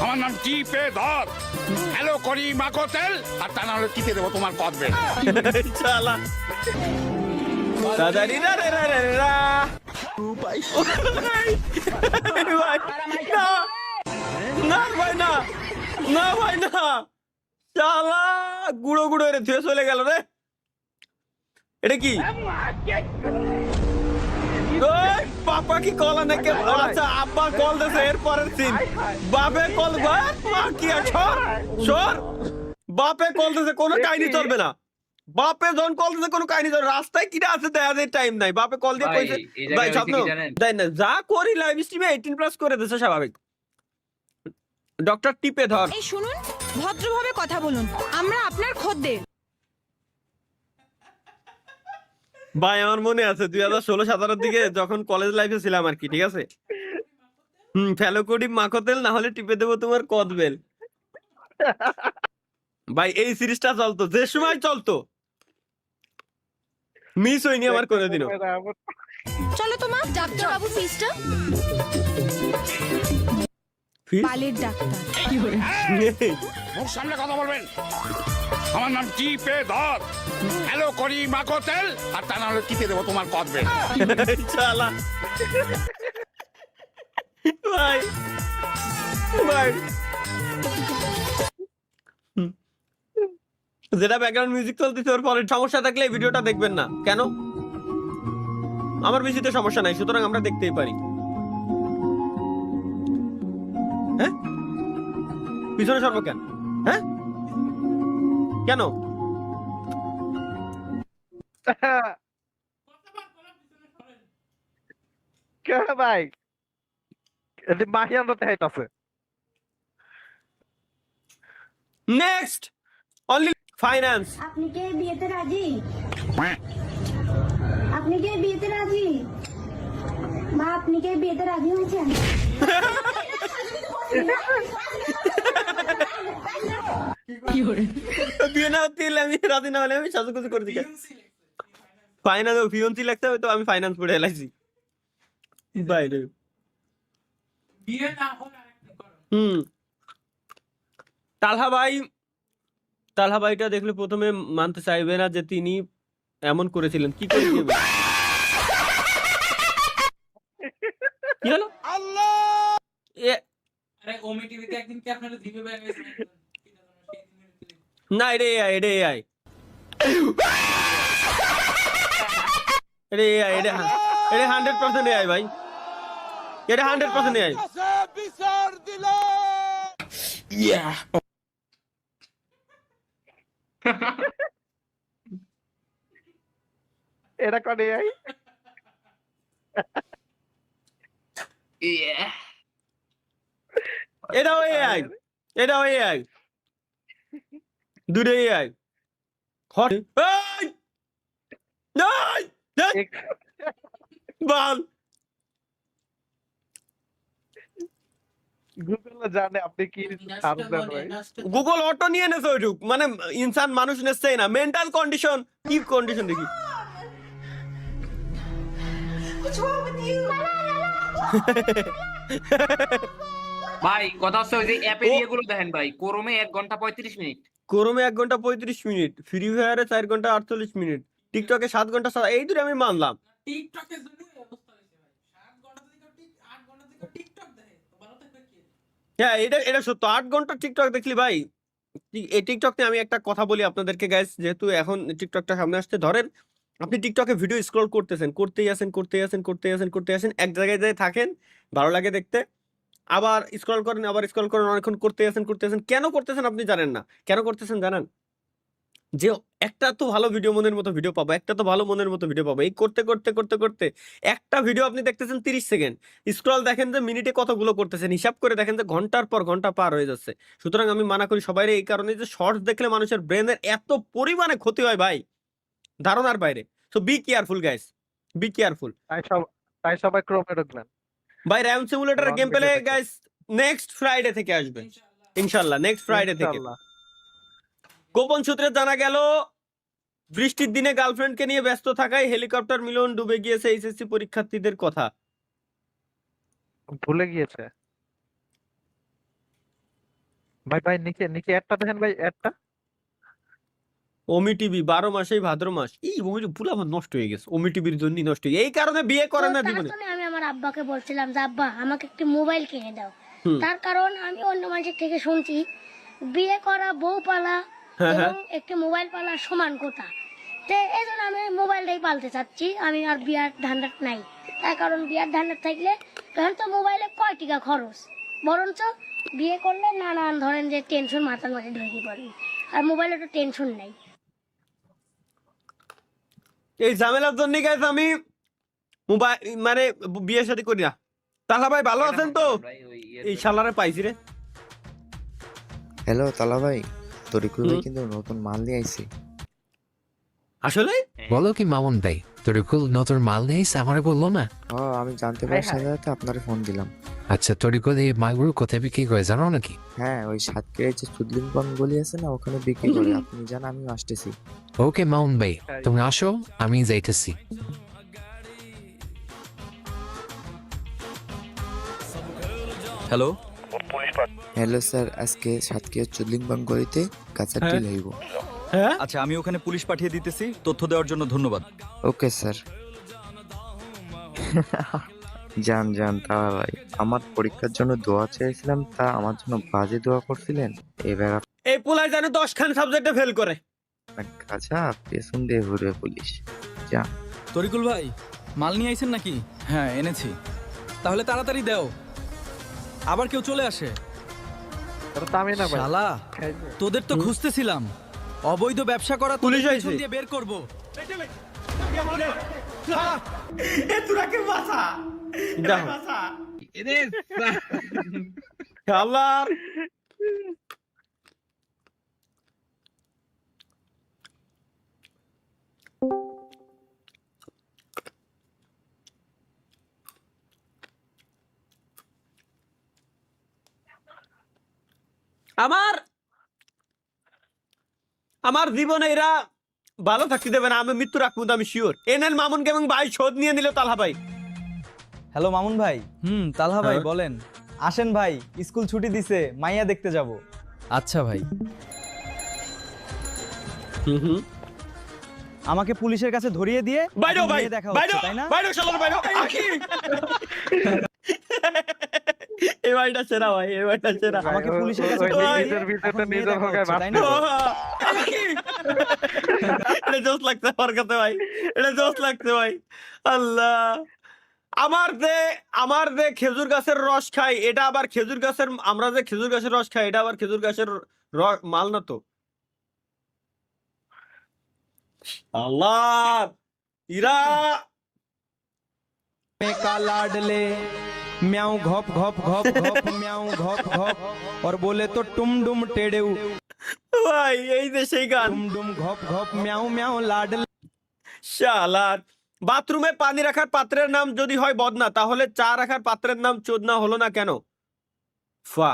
আমার নাম টিপে ধর, হ্যালো করি মাখো তেল, আর তা না হলে টিপে দেবো তোমার কদবে। চালা দাদা রে রে রে রে রা ভাই না না ভাই না, না ভাই না, চালা গুঁড়ো গুঁড়ো রে ধুয়ে চলে গেল রে। এটা কি ওই পাপা কি কল নাকি? আচ্ছা আব্বা কল দিছে এর পরের সিন। বাপে কল মা কি সর সর, বাপে কল দিছে, কোনো কাহিনী চলবে না। বাপে যখন কল দিছে কোনো কাহিনী চলবে, রাস্তায় কিটা আছে দেখা যায় টাইম নাই। বাপে কল দিয়ে কইছে ভাই স্বপ্ন দেয় না, যা করি লাইভ স্ট্রিমে 18+ করে দিছে স্বাভাবিক। ডক্টর টিপে ধর। এই শুনুন, ভদ্রভাবে কথা বলুন, আমরা আপনার খদ্দের। ভাই আমার মনে আছে 2016-17 দিকে যখন কলেজ লাইফে ছিলাম আর কি, ঠিক আছে। ফেলোকডি মাখতেল না হলে টিপে দেবো তোমার কদবেল। ভাই এই সিরিজটা চলতো, যে সময় চলতো, মিস হয়নি আমার কোনোদিনও। চলো তোমার ডাক্তার বাবু ফিসটা। বালের ডাক্তার মুখ সামনে কথা বলবেন। আমার নাম টিপে ধর, হ্যালো করি মাখো তেল, আর তা না হলে টিপে দেবো তোমার কদবে। চালা ভাই ভাই যেটা ব্যাকগ্রাউন্ড মিউজিক চলতেছে ওর ফলে সমস্যা থাকলে এই ভিডিওটা দেখবেন না। কেন? আমার বেশিতে সমস্যা নাই, সুতরাং আমরা দেখতেই পারি। হ্যাঁ পিছনে সর্ব কেন? হ্যাঁ কেন? ভাই মাহি আনতে হাইতাছে। Next only finance. আপনি কি বিয়েতে রাজি? আপনি কি বিয়েতে রাজি? মা আপনি কি বিয়েতে রাজি হয়েছেন? বিয়ে না হতে আমি রাজি না হলে আমি সাজুগুজু করে দিই। ফাইন্যান্স ফিয়ন্সি লাগতে হবে তো আমি ফাইন্যান্স পড়ে এলাইছি বাইরে। তালহা ভাইটা দেখলে প্রথমে মানতে চাইবে না যে তিনি এমন করেছিলেন। কি করে দিবে? কি হলো? না এটা এআই, এটা এআই, এটা এআই, এটা 100% এআই ভাই, এটা 100% এআই। এটা করে আই এটাও এআই, এটাও এআই, দুটো এআই। বল গুগল জানে আপনি কি সার্চ দেন ভাই। গুগল অটো নিয়ে নেছে ওইটুক, মানে ইনসান মানুষ নেছেই না। মেন্টাল কন্ডিশন, কি কন্ডিশন দেখি। ভাই কথা হচ্ছে ওই যে অ্যাপে ইয়েগুলো দেখেন ভাই, ক্রোমে 1 ঘন্টা 35 মিনিট, ক্রোমে 1 ঘন্টা 35 মিনিট, ফ্রি ফায়ারে 4 ঘন্টা 48 মিনিট, টিকটকে 7 ঘন্টা, এই দুটো আমি মানলাম। টিকটকের জন্য এই অবস্থা হয়েছে ভাই। 7 ঘন্টা থেকে 8 ঘন্টা থেকে টিকটক দেখে তো ভালো থাকবে কি? হ্যাঁ এটা সত্য, 8 ঘন্টা টিকটক দেখলি ভাই। এই টিকটক নিয়ে আমি একটা কথা বলি আপনাদেরকে গাইস, যেহেতু এখন টিকটকটা সামনে আসতে, ধরেন আপনি টিকটকে ভিডিও স্ক্রল করতেছেন, করতেই আসেন, এক জায়গায় যায় থাকেন, ভালো লাগে দেখতে, আবার স্ক্রল করেন, অনেকক্ষণ করতে আসেন। কেন করতেছেন আপনি জানেন না। কেন করতেছেন জানেন? যে একটা তো ভালো ভিডিও, মনের মতো ভিডিও পাবো, একটা তো ভালো মনের মতো ভিডিও পাবো, এই করতে একটা ভিডিও আপনি দেখতেছেন 30 সেকেন্ড, স্ক্রল দেখেন যে মিনিটে কতগুলো করতেছেন, হিসাব করে দেখেন যে ঘন্টার পর ঘন্টা পার হয়ে যাচ্ছে। সুতরাং আমি মানা করি সবাই এই কারণে যে শর্টস দেখলে মানুষের ব্রেনের এত পরিমাণে ক্ষতি হয় ভাই, ধারণার বাইরে। So be careful guys, be careful. তাই সবাই ক্রোমে ঢুকলেন ভাই RAM simulator game play guys next Friday থেকে আসবে ইনশাআল্লাহ, নেক্সট ফ্রাইডে থেকে। গোপন সূত্রে জানা গেল বৃষ্টির দিনে গার্লফ্রেন্ডকে নিয়ে ব্যস্ত থাকায় হেলিকপ্টার মিলন ডুবে গিয়েছে এইচএসসি পরীক্ষার্থীদের কথা ভুলে গিয়েছে। ভাই ভাই নিচে নিচে একটা দেখেন ভাই, একটা ওমি টিভি 12 মাসেই ভাদ্র মাস। এই ওমি পুরা আমার নষ্ট হয়ে গেছে, ওমি টিভির জন্যই নষ্ট হয়ে, এই কারণে বিয়ে করে না তার জীবনে। জন্য আমি আমার আব্বাকে বলছিলাম যে আব্বা আমাকে একটি মোবাইল কিনে দাও। তার কারণ আমি অন্য মানুষের থেকে শুনছি বিয়ে করা, বউ পালা হ্যাঁ, এবং একটি মোবাইল পালা সমান কথা। তো এই জন্য আমি মোবাইলটাই পালতে চাচ্ছি, আমি আর বিয়ার ধান্দাট নাই। তার কারণ বিয়ার ধান্দাট থাকলে তখন তো মোবাইলে কয় টাকা খরচ, বরঞ্চ বিয়ে করলে নানান ধরেন যে টেনশন মাথার মাঝে ঢুকে পড়ে, আর মোবাইলে তো টেনশন নাই। এই ঝামেলার জন্য গাইস আমি মোবাইল মানে বিয়ে শাদী করি না। তাহলে ভাই ভালো আছেন তো? ভাই ওই এই শালারে পাইছি রে। হ্যালো তালা ভাই, তরিকুল ভাই কিন্তু নতুন মাল নিয়ে আইছে। আসলে বলো কি মামুন ভাই, তরিকুল নতুন মাল নিয়ে এসে আমারে বললো না? আমি জানতে পারি সাথে সাথে আপনারে ফোন দিলাম। আচ্ছা, তরিকুল এই মালগুলো কোথায় বিক্রি করে জানো নাকি? হ্যাঁ, ওই সাতক্ষীরায় যে চুদলিংপং গলি আছে না, ওখানে বিক্রি করে। আপনি জান, আমিও আসতেছি। ওকে মামুন ভাই, তুমি আসো, আমি যাইতেছি। হ্যালো হ্যালো স্যার, আজকে সাতক্ষীরা চুদলিংপং গলিতে কাঁচার হ্যাঁ। ডিল হইব। হ্যাঁ আচ্ছা, আমি ওখানে পুলিশ পাঠিয়ে দিতেছি, তথ্য দেওয়ার জন্য ধন্যবাদ। Okay sir. জান জান তালা ভাই, আমার পরীক্ষার জন্য দোয়া চেয়েছিলাম, তা আমার জন্য বাজে দোয়া করছিলেন। এবার এই পোলাই জানে 10 খান সাবজেক্টে ফেল করে। আপনার কাছা পেছন দিয়ে ঘুরবে পুলিশ। যা। তরিকুল ভাই, মাল নিয়ে আইছেন নাকি? হ্যাঁ এনেছি। তাহলে তাড়াতাড়ি দাও, আবার কেউ চলে আসে। এটা তো আমি না ভাই। শালা, তোদের তো খুঁজতেছিলাম। অবৈধ ব্যবসা করা পুলিশ পুলিশ আইছে। দিয়ে বের করব। দেখো শালার আমার আমার জীবনে এরা ভালো থাকতে দেবে না, আমি মৃত্যু রাখবো, আমি শিওর। এনএল মামুনকে এবং ভাই শোধ নিয়ে নিল তালহা ভাই। হ্যালো মামুন ভাই। তালহা ভাই হ্যাঁ। বলেন। আসেন ভাই, স্কুল ছুটি দিছে, মাইয়া দেখতে যাব। আচ্ছা ভাই। আমাকে পুলিশের কাছে ধরিয়ে দিয়ে বাইরো এখন ভাই, মেয়ে দেখা বাইরো হচ্ছে, তাই না? বাইরো শালার বাইরো। আখি এই ভাইটা সেরা ভাই, এই ভাইটা সেরা। আমাকে পুলিশের কাছে ওই ধরিয়ে নিজের দিয়ে ভিতরে এখন মেয়ে নিজের দেখা ভোগায় হচ্ছে, তাই না? আখি! এটা জোশ লাগছে আমার কাছে ভাই, এটা জোশ লাগছে ভাই। আল্লাহ, আমার যে খেজুর গাছের রস খাই, এটা আবার খেজুর গাছের, আমরা যে খেজুর গাছের রস খাই, এটা আবার খেজুর গাছের মাল না তো। আল্লাহ, ইরা का लाडले म्याऊ घोप घोप घोप घोप म्याऊ घोप घोप और बोले तो टुम डुम टेढ़े ভাই, এই যে সেই গান। टुम डुम घोप घोप म्याऊ म्याऊ लाडले। শালার, বাথরুমে পানি রাখার পাত্রের নাম যদি হয় বদনা, তাহলে চা রাখার পাত্রের নাম চোদনা হলো না কেন? ফা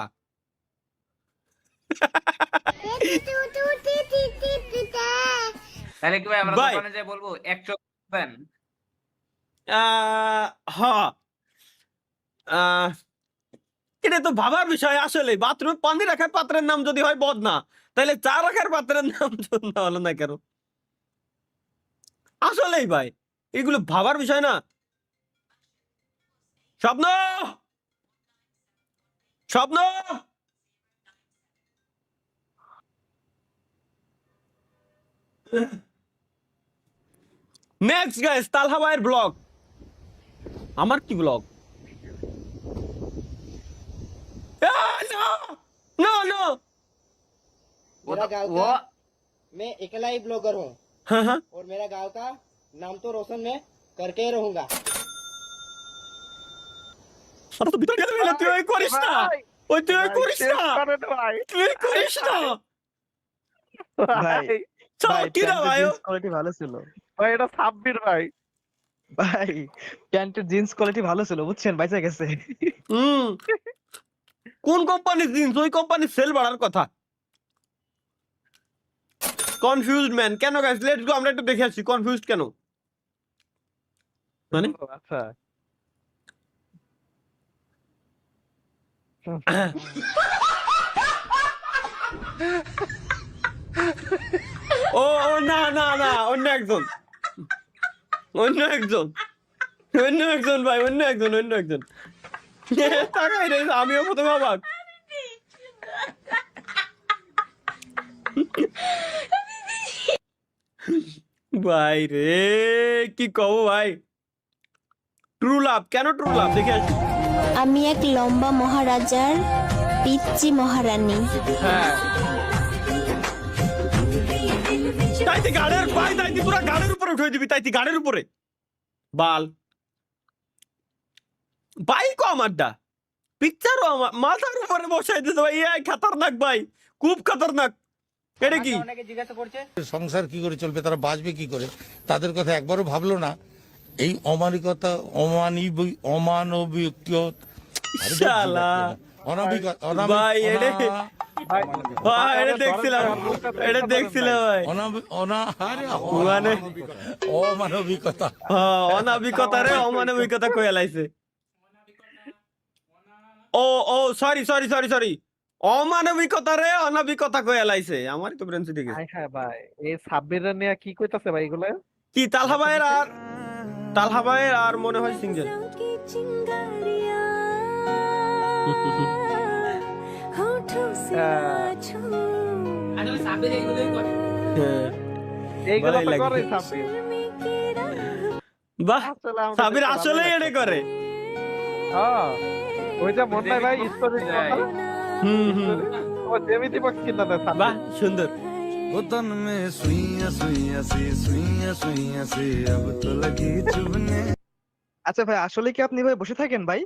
তাহলে কি ভাই আমরা ভাই। দোকানে যাই বলবো এক চোখ দেন? হ্যাঁ, এটা তো ভাবার বিষয় আসলে। বাথরুমে পানি রাখার পাত্রের নাম যদি হয় বদনা, তাহলে চা রাখার পাত্রের নাম চোদনা হলো না কেন? আসলেই ভাই, এগুলো ভাবার বিষয় না। স্বপ্ন, স্বপ্ন, নেক্সট গাইস, তালহা ভাইয়ের ব্লগ। আমার কি ব্লগ? নো নো, मेरा गांव वो मैं अकेला ही ब्लॉगर हूँ হ্যাঁ হ্যাঁ, और मेरा गांव का नाम तो रोशन मैं करके ही रहूंगा। আরে তো ভিতরে গেলে তুই ওই করিস না, ওই তুই ওই করিস শেষ না, করেন ভাই। তুই করিস না। ভাই চল কি না ভাই, কোয়ালিটি ভালো ছিল ভাই, এটা সাব্বির ভাই। ভাই, প্যান্টের জিন্স কোয়ালিটি ভালো ছিল, বুঝছেন, বাইচা গেছে। কোন কোম্পানির জিন্স? ওই কোম্পানির সেল বাড়ার কথা। কনফিউজড ম্যান কেন গাইস? লেটস গো, আমরা একটু দেখে আসি কনফিউজড কেন। মানে ও, আচ্ছা ও ও না না না, অন্য একজন, অন্য একজন, অন্য একজন ভাই, অন্য একজন, অন্য একজন। তাকাই রে, আমিও প্রথমে অবাক। ভাই রে, কি কব ভাই। ট্রু লাভ, কেন ট্রু লাভ দেখে আসি। আমি এক লম্বা মহারাজার পিচ্চি মহারানী। হ্যাঁ, তাইতে গাড়ের ভাই, তাইতে পুরা গাড়ের উপরে উঠে দিবি, তাইতে গাড়ের উপরে বাল ভাই। কম আড্ডা পিকচারও আমার মাথার উপরে বসাই দিতে ভাই, এই খতরনাক ভাই, খুব খতরনাক। এটা কি সংসার কি করে চলবে, তারা বাঁচবে কি করে, তাদের কথা একবারও ভাবলো না। এই অমানবিকতা, অমানবিক শালা ভাই, এটা ভাই, এটা দেখছিলাম, এটা দেখছিলাম ভাই, মানে অমানবিকতা, অনাবিকতা রে, অমানবিকতা কই লাইছে। ও ও সরি সরি সরি সরি, অমানবিকতা রে অনাবিকতা কই লাইছে। আমারই তো ব্রেন সিটি গেছে। হ্যাঁ হ্যাঁ ভাই, এই সাব্বিরের নিয়ে কি কইতাছে ভাই এগুলো? কি তালহা ভাইয়ের আর, তালহা ভাইয়ের আর মনে হয় সিঙ্গেল। আসলে সাব্বির এইগুলোই করে। এইগুলো ভালোই তো লাগে। করে সাব্বির। বাহ, আসলে আমাদের সাবির দেখতে আসলে ভালোই এটা লাগছে। করে। হ্যাঁ, ওই যে মনে হয় ভাই স্টোরি কথা, হুম হুম, ও জেমিতি বক্স কিনা দেয় বাহ সাব্বির। সুন্দর। तन में सुइयां सुइयां सी सुइयां सुइयां सी अब तो लगी चुभने। আচ্ছা ভাই, আসলে কি আপনি ভাই বসে থাকেন ভাই?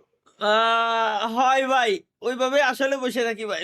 হয় ভাই, ওইভাবে আসলে বসে থাকি ভাই।